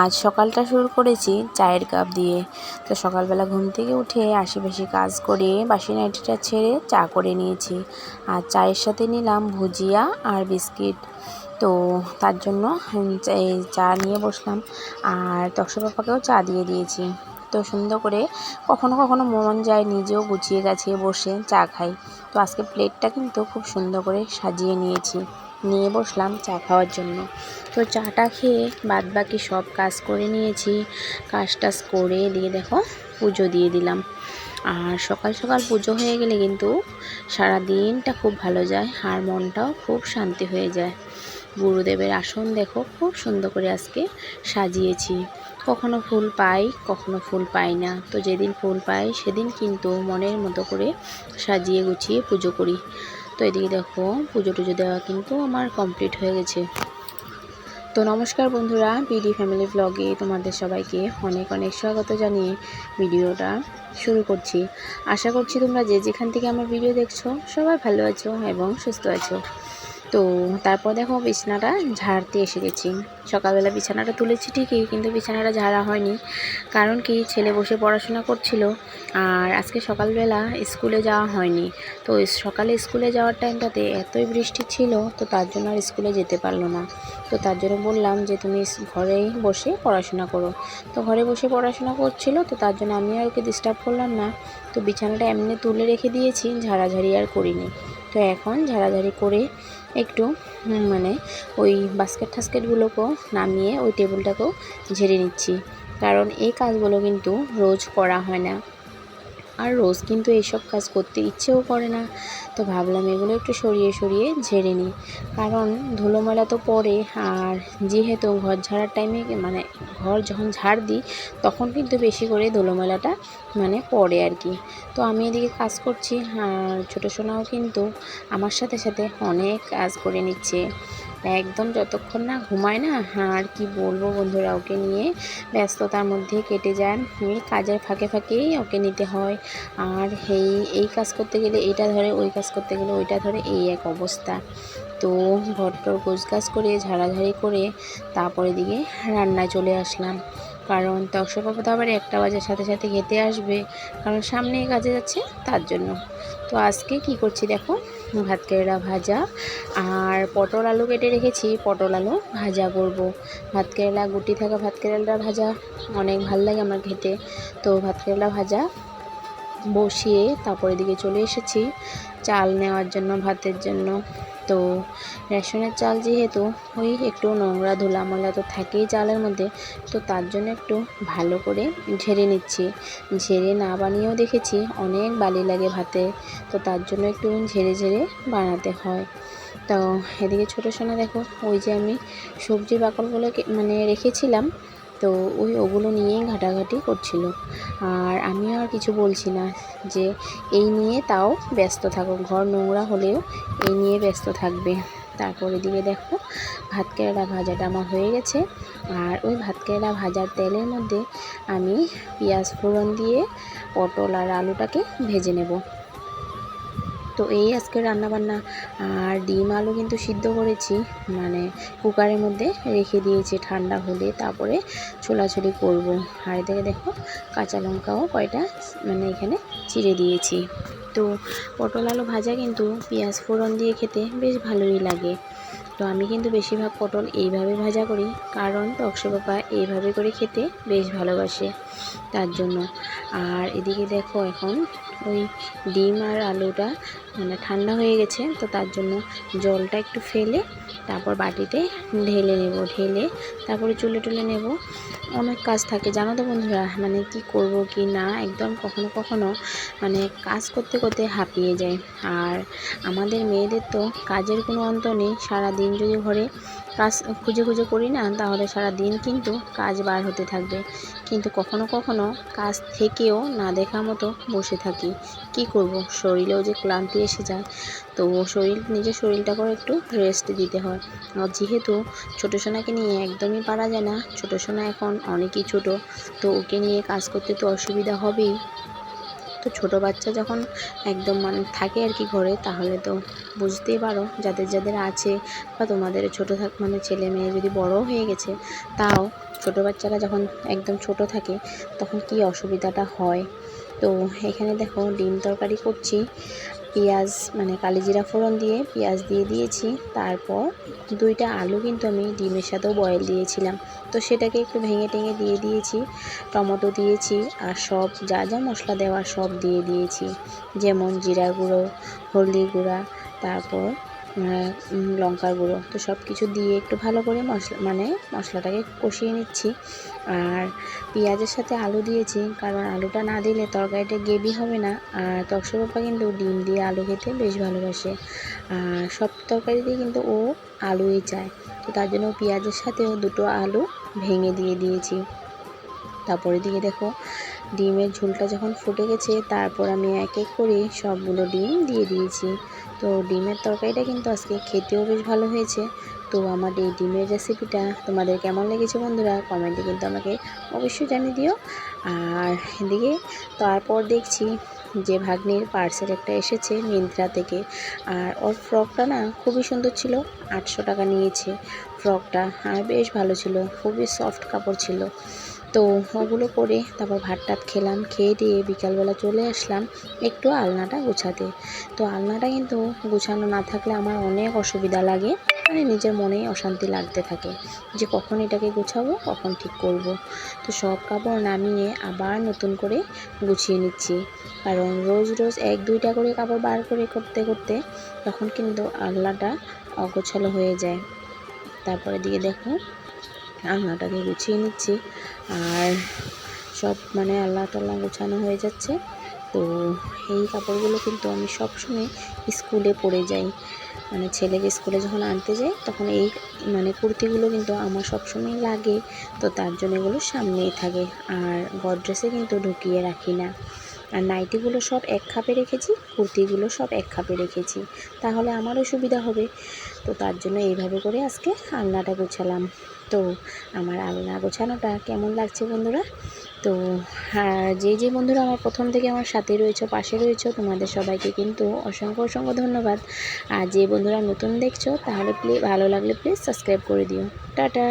আজ সকালটা শুরু করেছি চায়ের কাপ দিয়ে। তো সকালবেলা ঘুম থেকে উঠে আশেপাশে কাজ করে বাসি নাইটিটা ছেড়ে চা করে নিয়েছি। আর চায়ের সাথে নিলাম ভুজিয়া আর বিস্কিট। তো তার জন্য এই চা নিয়ে বসলাম, আর তক্ষ পাপাকেও চা দিয়ে দিয়েছি। তো সুন্দর করে কখনো কখনো মন যায় নিজেও গুছিয়ে গাছিয়ে বসে চা খাই। তো আজকে প্লেটটা কিন্তু খুব সুন্দর করে সাজিয়ে নিয়ে বসলাম চা খাওয়ার জন্য। তো চাটা খেয়ে বাদ বাকি সব কাজ করে নিয়েছি। কাজ টাজ করে দিয়ে দেখো পুজো দিয়ে দিলাম। আর সকাল সকাল পুজো হয়ে গেলে কিন্তু সারা দিনটা খুব ভালো যায়, আর মনটাও খুব শান্তি হয়ে যায়। গুরুদেবের আসন দেখো খুব সুন্দর করে আজকে সাজিয়েছি। কখনো ফুল পাই, কখনো ফুল পাই না। তো যেদিন ফুল পাই সেদিন কিন্তু মনের মতো করে সাজিয়ে গুছিয়ে পুজো করি। তো এদিকে দেখো পুজো টুজো দেওয়া কিন্তু আমার কমপ্লিট হয়ে গেছে। তো নমস্কার বন্ধুরা, বিডি ফ্যামিলি ব্লগে তোমাদের সবাইকে অনেক অনেক স্বাগত জানিয়ে ভিডিওটা শুরু করছি। আশা করছি তোমরা যে যেখান থেকে আমার ভিডিও দেখছো সবাই ভালো আছো এবং সুস্থ আছো। তো তারপর দেখো বিছানাটা ঝাড়তে এসে গেছি। সকালবেলা বিছানাটা তুলেছি ঠিকই, কিন্তু বিছানাটা ঝাড়া হয়নি। কারণ কি, ছেলে বসে পড়াশোনা করছিল, আর আজকে সকালবেলা স্কুলে যাওয়া হয়নি। তো সকালে স্কুলে যাওয়ার টাইমটাতে এতই বৃষ্টি ছিল, তো তার জন্য আর স্কুলে যেতে পারলো না। তো তার জন্য বললাম যে তুমি ঘরেই বসে পড়াশোনা করো। তো ঘরে বসে পড়াশোনা করছিল, তো তার জন্য আমি আর ওকে ডিস্টার্ব করলাম না। তো বিছানাটা এমনি তুলে রেখে দিয়েছি, ঝাড়াঝাড়ি আর করিনি। তো এখন ঝাড়াঝাড়ি করে একটু মানে ওই বাস্কেট টাস্কেটগুলোকেও নামিয়ে ওই টেবিলটাকেও ঝেড়ে নিচ্ছি। কারণ এই কাজগুলো কিন্তু রোজ করা হয় না, আর রোজ কিন্তু এইসব কাজ করতে ইচ্ছেও করে না। তো ভাবলাম এগুলো একটু সরিয়ে সরিয়ে ঝেড়ে নিই, কারণ ধুলোমেলা তো পড়ে। আর যেহেতু ঘর ঝাড়ার টাইমে মানে ঘর যখন ঝাড় দিই তখন কিন্তু বেশি করে ধুলোমেলাটা পড়ে আর কি। তো আমি এদিকে কাজ করছি, আর ছোটো সোনাও কিন্তু আমার সাথে সাথে অনেক কাজ করে নিচ্ছে। একদম যতক্ষণ না ঘুমায় না, আর কি বলবো বন্ধুরা, ওকে নিয়ে ব্যস্ততার মধ্যে কেটে যায়। কাজের ফাঁকে ফাঁকেই ওকে নিতে হয়। আর এই কাজ করতে গেলে এইটা ধরে, ওই কাজ করতে গেলে ওইটা ধরে, এই এক অবস্থা। তো ঘরটর গোছগাছ করে ঝাড়াঝাড়ি করে তারপরে দিকে রান্নায় চলে আসলাম। কারণ তক্ষ পাপা তো আবার 1টা বাজার সাথে সাথে খেতে আসবে, কারণ সামনেই কাজে যাচ্ছে তার জন্য। তো আজকে কি করছি দেখো, ভাত কেরেলা ভাজা আর পটল আলু কেটে রেখেছি, পটল আলু ভাজা করব। ভাত কেরেলা গুটি থাকা ভাত কেরেলা ভাজা অনেক ভাল লাগে আমার খেতে। তো ভাত কেরেলা ভাজা বসিয়ে তারপরে দিকে চলে এসেছি চাল নেওয়ার জন্য ভাতের জন্য। তো রেশনের চাল যেহেতু ওই একটু নোংরা ধুলা ময়লা তো থাকেই চালের মধ্যে, তো তার জন্য একটু ভালো করে ঝেড়ে নিচ্ছি। ঝেড়ে না বানিয়েও দেখেছি অনেক বালি লাগে ভাতে, তো তার জন্য একটু ঝেড়ে ঝেড়ে বানাতে হয়। তো এদিকে ছোটো সোনা দেখো, ওই যে আমি সবজির বাকলগুলো রেখেছিলাম, তো ওগুলো নিয়েই ঘাটাঘাটি করছিল। আর আমিও আর কিছু বলছি না, যে এই নিয়ে তাও ব্যস্ত থাকো, ঘর নোংরা হলেও এই নিয়ে ব্যস্ত থাকবে। তারপরে দিকে দেখো ভাত কেরেলা ভাজাটা আমার হয়ে গেছে। আর ওই ভাত কেরেলা ভাজার তেলের মধ্যে আমি পেঁয়াজ ফোড়ন দিয়ে পটল আর আলুটাকে ভেজে নেব। তো এই আজকে রান্নাবান্না। আর ডিম আলু কিন্তু সিদ্ধ করেছি, কুকারের মধ্যে রেখে দিয়েছি, ঠান্ডা হলে তারপরে ছোলাছুলি করব। আর এদিকে দেখো কাঁচা লঙ্কাও কয়টা এখানে চিড়ে দিয়েছি। তো পটল আলু ভাজা কিন্তু পেঁয়াজ ফোড়ন দিয়ে খেতে বেশ ভালোই লাগে। তো আমি কিন্তু বেশিরভাগ পটল এইভাবে ভাজা করি, কারণ তক্ষ পাপা এইভাবে করে খেতে বেশ ভালোবাসে, তার জন্য। আর এদিকে দেখো এখন ওই ডিম আর আলুটা ঠান্ডা হয়ে গেছে, তো তার জন্য জলটা একটু ফেলে তারপর বাটিতে ঢেলে নেব। ঢেলে তারপরে চুলে টুলে নেব। অনেক কাজ থাকে জানো তো বন্ধুরা, কি করব কি না, একদম কখনো কখনো কাজ করতে করতে হাঁপিয়ে যায়। আর আমাদের মেয়েদের তো কাজের কোনো অন্ত নেই। সারা দিন যদি ঘরে কাজ খুঁজে খুঁজে করি না, তাহলে সারা দিন কিন্তু কাজ বার হতে থাকবে। কিন্তু কখনো কখনো কাজ থেকেও না দেখা মতো বসে থাকি। কি করব, শরীরেও যে ক্লান্তি এসে যায়, তো নিজের শরীরটাকেও একটু রেস্ট দিতে হয়। আর যেহেতু ছোটো সোনাকে নিয়ে একদমই পারা যায় না, ছোটো সোনা এখন অনেকই ছোটো, তো ওকে নিয়ে কাজ করতে তো অসুবিধা হবেই। তো ছোট বাচ্চা যখন একদম মানে থাকে আর কি ঘরে, তাহলে তো বুঝতেই পারো, যাদের যাদের আছে বা তোমাদের ছোট মানে ছেলে মেয়ে যদি বড় হয়ে গেছে, তাও ছোট বাচ্চারা যখন একদম ছোট থাকে তখন কি অসুবিধাটা হয়। তো এখানে দেখো ডিম তরকারি করছি, পেঁয়াজ মানে কালিজিরা ফোড়ন দিয়ে পেঁয়াজ দিয়ে দিয়েছি। তারপর 2টা আলু কিন্তু আমি ডিমের সাথেও বয়েল দিয়েছিলাম, তো সেটাকে একটু ভেঙে টেঙে দিয়ে দিয়েছি, টমেটো দিয়েছি, আর সব যা যা মশলা দেওয়ার সব দিয়ে দিয়েছি, যেমন জিরা গুঁড়ো, হলদি গুঁড়া, তারপর লঙ্কার গুঁড়ো। তো সব কিছু দিয়ে একটু ভালো করে মশলাটাকে কষিয়ে নিচ্ছি। আর পেঁয়াজের সাথে আলু দিয়েছি, কারণ আলুটা না দিলে তরকারিটা গ্রেভি হবে না। আর তকসর পাপা কিন্তু ডিম দিয়ে আলু খেতে বেশ ভালোবাসে, আর সব তরকারিতেই কিন্তু ও আলুই চায়। তো তার জন্য পেঁয়াজের সাথেও 2টো আলু ভেঙে দিয়ে দিয়েছি। তারপরে দিকে দেখো ডিমের ঝোলটা যখন ফুটে গেছে, তারপর আমি এক এক করে সবগুলো ডিম দিয়ে দিয়েছি। তো ডিমের তরকারিটা কিন্তু আজকে খেতেও বেশ ভালো হয়েছে। তো আমার এই ডিমের রেসিপিটা তোমাদের কেমন লেগেছে বন্ধুরা, কমেন্টে কিন্তু আমাকে অবশ্যই জানিয়ে দিও। আর এদিকে তারপর দেখছি যে ভাগ্নির পার্সেল একটা এসেছে মিন্ত্রা থেকে, আর ওর ফ্রকটা না খুবই সুন্দর ছিল, 800 টাকা নিয়েছে ফ্রকটা, আর বেশ ভালো ছিল, খুবই সফট কাপড় ছিল। তো ওগুলো করে তারপর ভাত টাত খেলাম, খেয়ে দিয়ে বিকালবেলা চলে আসলাম একটু আলনাটা গোছাতে। তো আলনাটা কিন্তু গোছানো না থাকলে আমার অনেক অসুবিধা লাগে, মানে নিজের মনেই অশান্তি লাগতে থাকে যে কখন এটাকে গোছাবো, কখন ঠিক করব। তো সব কাপড় নামিয়ে আবার নতুন করে গুছিয়ে নিচ্ছি, কারণ রোজ রোজ 1-2টা করে কাপড় বার করে করতে করতে তখন কিন্তু আলনাটা অগোছালো হয়ে যায়। তারপরে দিয়ে দেখো আলনাটাকে গুছিয়ে নিচ্ছি, আর সব মানে আলনা টালনা গোছানো হয়ে যাচ্ছে। তো এই কাপড়গুলো কিন্তু আমি সবসময় স্কুলে পরে যাই, মানে ছেলেকে স্কুলে যখন আনতে যাই তখন এই মানে কুর্তিগুলো কিন্তু আমার সবসময় লাগে। তো তার জন্য এগুলো সামনেই থাকে, আর গডরেজে কিন্তু ঢুকিয়ে রাখি না। আর নাইটিগুলো সব এক খাপে রেখেছি, কুর্তিগুলো সব এক খাপে রেখেছি, তাহলে আমারও সুবিধা হবে। তো তার জন্য এইভাবে করে আজকে আলনাটা গোছালাম। তো আমার আলনা গোছানোটা কেমন লাগছে বন্ধুরা? তো যে বন্ধুরা আমার প্রথম থেকে আমার সাথে রয়েছে, পাশে রয়েছে, তোমাদের সবাইকে কিন্তু অসংখ্য অসংখ্য ধন্যবাদ। আর যে বন্ধুরা নতুন দেখছো, তাহলে ভালো লাগলে প্লিজ সাবস্ক্রাইব করে দিও। টাটা।